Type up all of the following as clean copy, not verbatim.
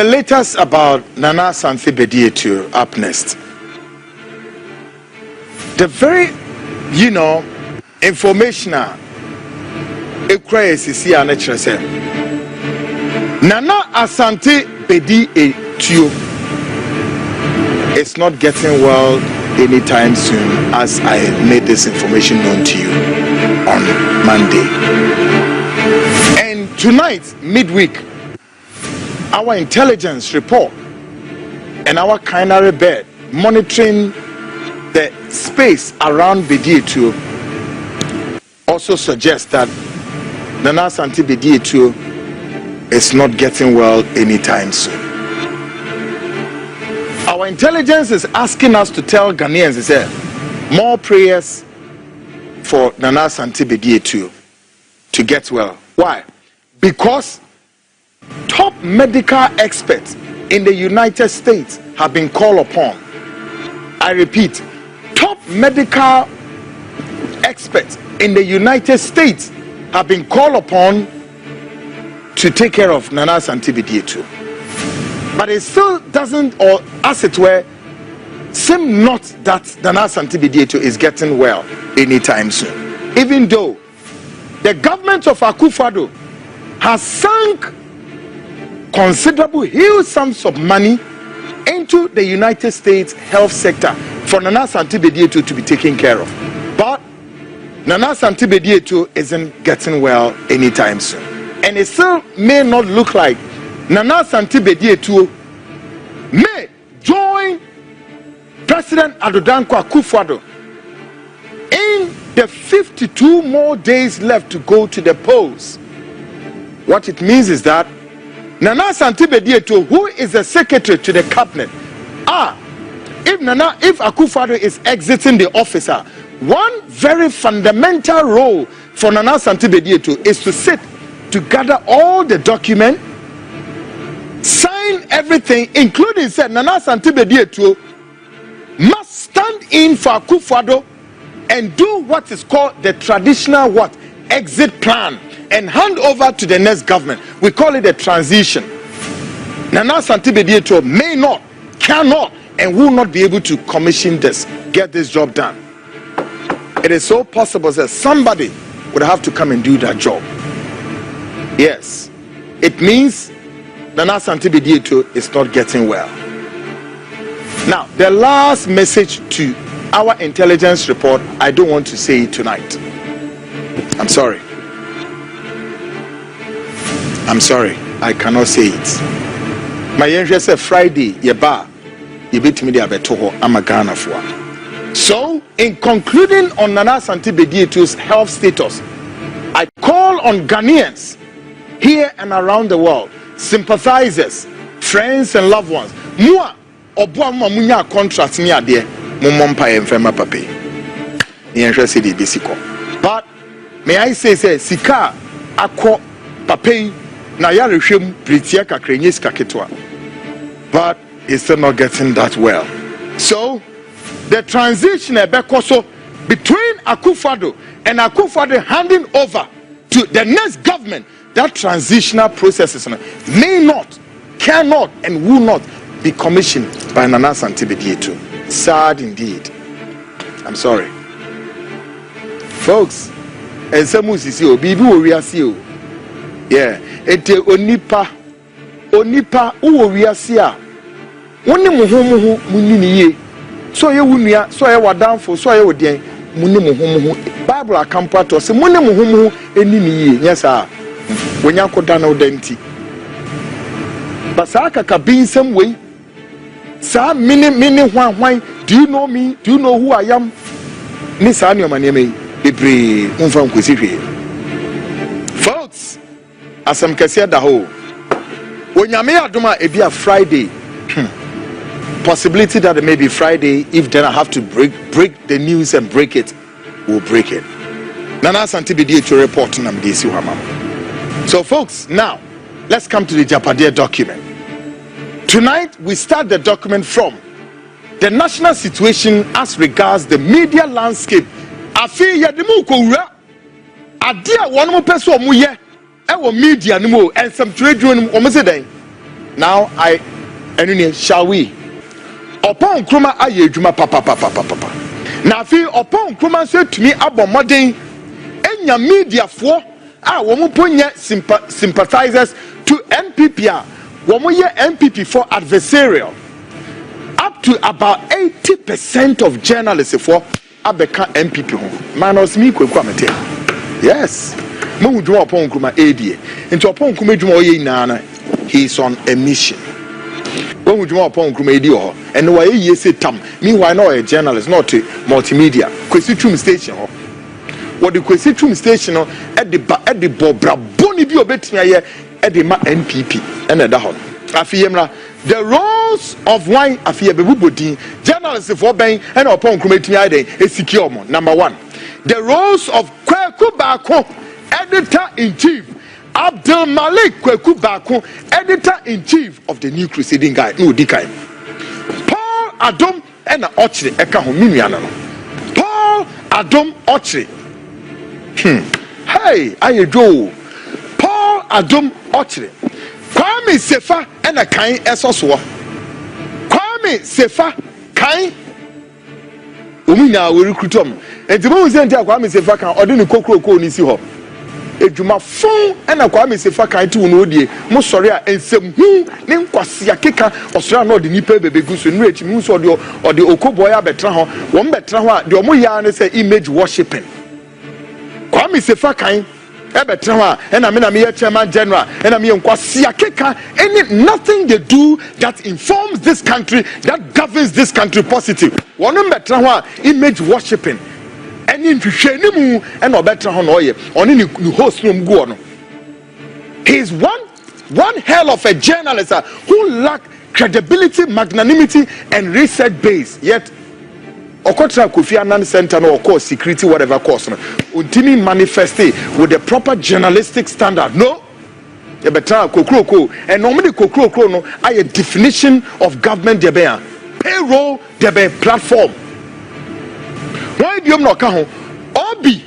The latest about Nana Asante Bediatuo up next. The very, informational Nana Asante Bediatuo is not getting well anytime soon, as I made this information known to you on Monday. And tonight, midweek, our intelligence report and our canary bird monitoring the space around Bediatuo also suggests that Nana Asante Bediatuo is not getting well anytime soon. Our intelligence is asking us to tell Ghanaians more prayers for Nana Asante Bediatuo to get well. Why? Because top medical experts in the United States have been called upon. I repeat, top medical experts in the United States have been called upon to take care of Nana Asante Bediatuo. But it still doesn't, or as it were, seem not that Nana Asante Bediatuo is getting well anytime soon. Even though the government of Akufo-Addo has sunk considerable huge sums of money into the United States health sector for Nana Asante Bediatuo to be taken care of. But Nana Asante Bediatuo isn't getting well anytime soon. And it still may not look like Nana Asante Bediatuo may join President Adodankwa Akufo-Addo in the 52 more days left to go to the polls. What it means is that Nana Asante Bediatuo, who is the secretary to the cabinet, if Akufo-Addo is exiting the office, one very fundamental role for Nana Asante Bediatuo is to sit to gather all the documents, sign everything, including said Nana Asante Bediatuo must stand in for Akufo-Addo and do what is called the traditional exit plan and hand over to the next government. We call it a transition. Nana Asante Bediatuo may not, cannot, and will not be able to commission this, get this job done. It is so possible that somebody would have to come and do that job. Yes, it means Nana Asante Bediatuo is not getting well. Now, the last message to our intelligence report, I don't want to say it tonight. I'm sorry, I cannot say it. My interest said Friday, you beat me there, I'm a Ghana for. So, in concluding on Nana Asante Bediatuo's health status, I call on Ghanaians here and around the world, sympathizers, friends and loved ones. Mua obo munya contract me ade mumompa emfema pape. Ni interest dey bisiko. But may I say sika akọ pape na ya rehwem pritia kakrenye sika ketwa. But it's still not getting that well. So the transition ebekoso between Akufo-Addo and Akufo-Addo handing over to the next government, that transitional process may not, cannot, and will not be commissioned by Nana Asante Bediatuo. Sad indeed. I'm sorry. Folks, and some is you, baby, we are see you. Yeah, it's onipa, we are see ya. Only muhu munini. So you wunia, so you were down for, so you were there. Muni muhu Bible akampa say muni muhu enini. Yes, sir. When you go down denti. But Saka can be in some way. Sir, mini why? Do you know me? Do you know who I am? Miss Anyo Maneme, Ibri, Unfam Kusifi. Folks, as I'm Cassia da ho. When you may aduma it be a Friday. Possibility that it may be Friday. If then I have to break the news and break it, we'll break it. Nana Asante Bediatuo report on MDC Hamam. So folks, now let's come to the Japadia document. Tonight we start the document from the national situation as regards the media landscape. Afi yademu kowura adia one more person mu ye e wo media ni mo and some trade union o mo se den now shall we? Upon Kruma aye juma papa. Na fi upon Kruma said to me about modern enya media for womu ponye sympathizers to NPP womu ye NPP for adversarial. Up to about 80% of journalists for abeka NPP ho. Manos mi kwekwa mete. Yes. Mo dwuma upon Kruma adie. Into upon Kruma dwuma oye nana. He is on a mission. When we do upon Kumedio, and why ye say tam, meanwhile, no a journalist, not a multimedia, Quesitum station. What the Quesitum station at the Bobra Boni be obet me at the NPP and at the hall. Afiemra, the roles of wine Afia Bebudi, journalists for Bang and upon Kumetia is secure. Number one, the roles of Kwekubako, editor in chief. Abdul Malik Kweku Bako, editor-in-chief of the New Crusading Guide. No, Dikai. Paul Adom and Ochre Ekaho Mimiano. Paul Adom Ochre. Hey, I do. Paul Adom Ochre. Kwame Sefa and a kind Esoswa. Kwame Sefa kind. Umina will recruit him. And the moment that Kwame Sefa can order the Kokro Nisi Hop. Ejuma fon ena kwa me sefa kan ti wono die mo sori a ensem hu ne nkwase akeka osora na odi nipa bebegu so nu echi mu so odi okoboy abetra ho wo mbetra ho a de omo ya ne say image worshiping kwa me sefa kan ebetra ho a ena me na me chairman general ena me nkwase akeka any nothing they do that informs this country, that governs this country positive wo no mbetra ho a image worshiping and in Shenimu and no better on oye on any host room go on. He's one hell of a journalist who lack credibility, magnanimity, and research base. Yet Okotra Kofi Annan Center no course security whatever course untimi manifeste with the proper journalistic standard. No. You better kokroko and normally kokroko no a definition of government debe payroll debe platform. Why do you not come? Obi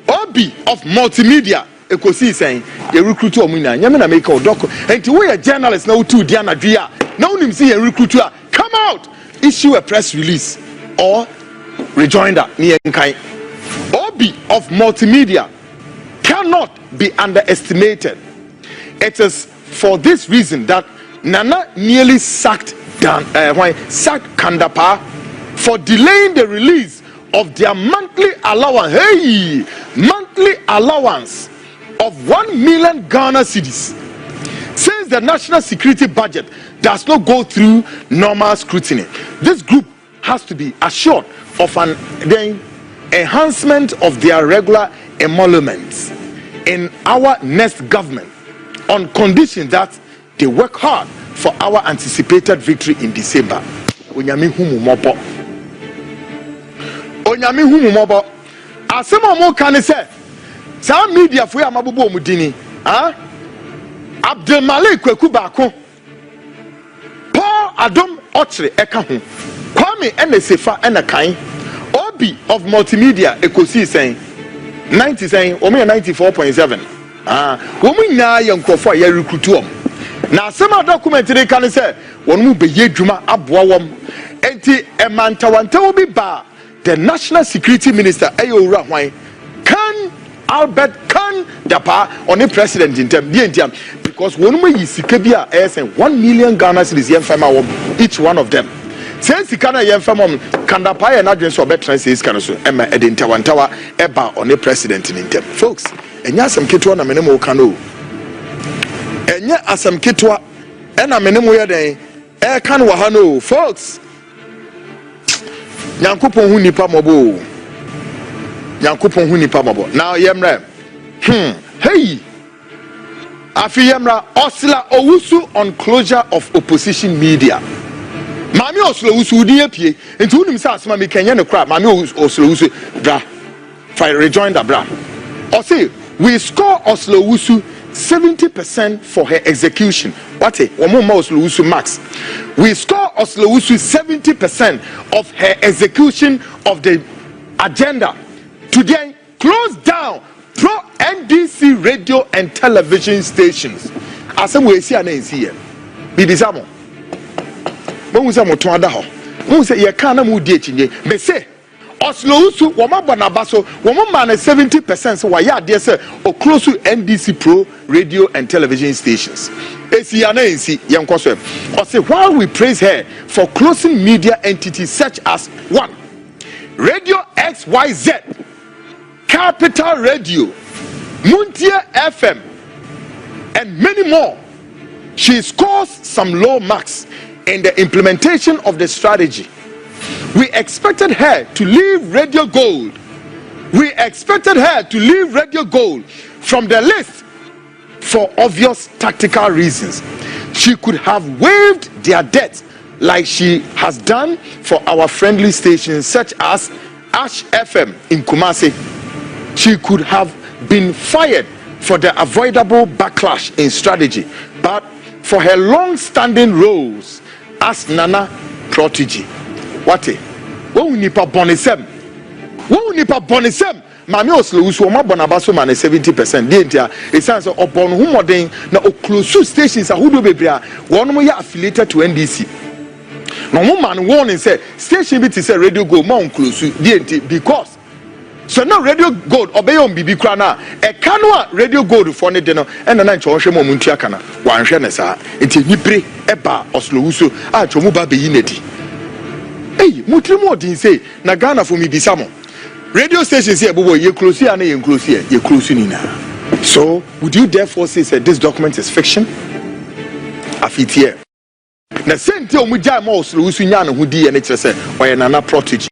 of multimedia. Ekosi saying the recruiter omina. Nyame na make a doco. And to we a journalist now too Diana Dia. Now him see a recruiter come out, issue a press release or rejoinder. Obi of multimedia cannot be underestimated. It is for this reason that Nana nearly sacked Kandapa for delaying the release of their monthly allowance of 1 million Ghana cedis. Since the national security budget does not go through normal scrutiny, this group has to be assured of an enhancement of their regular emoluments in our next government on condition that they work hard for our anticipated victory in December. Onyame humu asema mo kan say sa media fo ya mabobo omudini Abdul Malik Kweku Bako, Paul Adom Ochre eka ho, Kwame Enesefa ena kan, Obi of multimedia ekosi saying 90 saying omo 94.7 womu nya ye nkofo ya recruit wom na asema document dey kan say wonu be yedwuma aboa wom enti emantawanta obi ba the national security minister Ayora Hwan can Albert can dapa on the president in term because one way is sikabia as 1 million Ghana cedis yemfama each one of them since Sikana yemfama can dapa and advance or better says can so emma edintawantawa eba on the president in term folks enya some kitwa na menemo kano enya asam kitwa ena menemo yeden e kan wa hano folks Yankupon hu nipa mobo. Yankupon hu nipa mobo. Now yemra. Hey. Afi yemra Osla Owusu on closure of opposition media. Mami Osla Owusu di epie. Enti unim sa asema me Kenya no kra. Mami Osla Owusu bra. Try rejoin the bra. Or say we score Osla Owusu 70% for her execution. What a woman Osla Owusu max. We score Osla Owusu 70% of her execution of the agenda. Today, close down pro NDC radio and television stations. As we see here. bibisamo mo say mo to ada ho mo say ye kan na mo di echinye me say Oslo usu woma bonaba so woma man 70% so waya ade say o close to NDC Pro radio and television stations. Esi ya na ensi ye nkoso o say while we praise her for closing media entities such as 1 Radio XYZ, Capital Radio, Muntia FM, and many more, she scores some low marks in the implementation of the strategy. We expected her to leave Radio Gold. We expected her to leave Radio Gold from the list for obvious tactical reasons. She could have waived their debt like she has done for our friendly stations such as Ash FM in Kumasi. She could have been fired for the avoidable backlash in strategy, but for her long-standing roles as Nana protege. What? Wo nipa bonisem. Wo nipa bonisem. Mami Oslo usu o ma bonabaso man 70%. Dey ntia e sense obon hu modern na o close stations ahudo bebria won mo ya affiliated to NDC. No man warning say station bi say Radio Gold ma on close dey ntia because so now Radio Gold obey on bibi kra na e kanu a Radio Gold for ne de no e na nche wo hwe mo ntua kana wan hwe ne saa enti nipre e ba Oslo usu a chomu ba be yinedi. Hey, mutrimu odin say na Ghana for me bisamo. Radio stations here, boy, you close here and you close here, you close in now. So, would you therefore say that this document is fiction? Afit here. Na sente o mu jai mo Oslo usu nya no hudi e ne kire say, oye nana protege.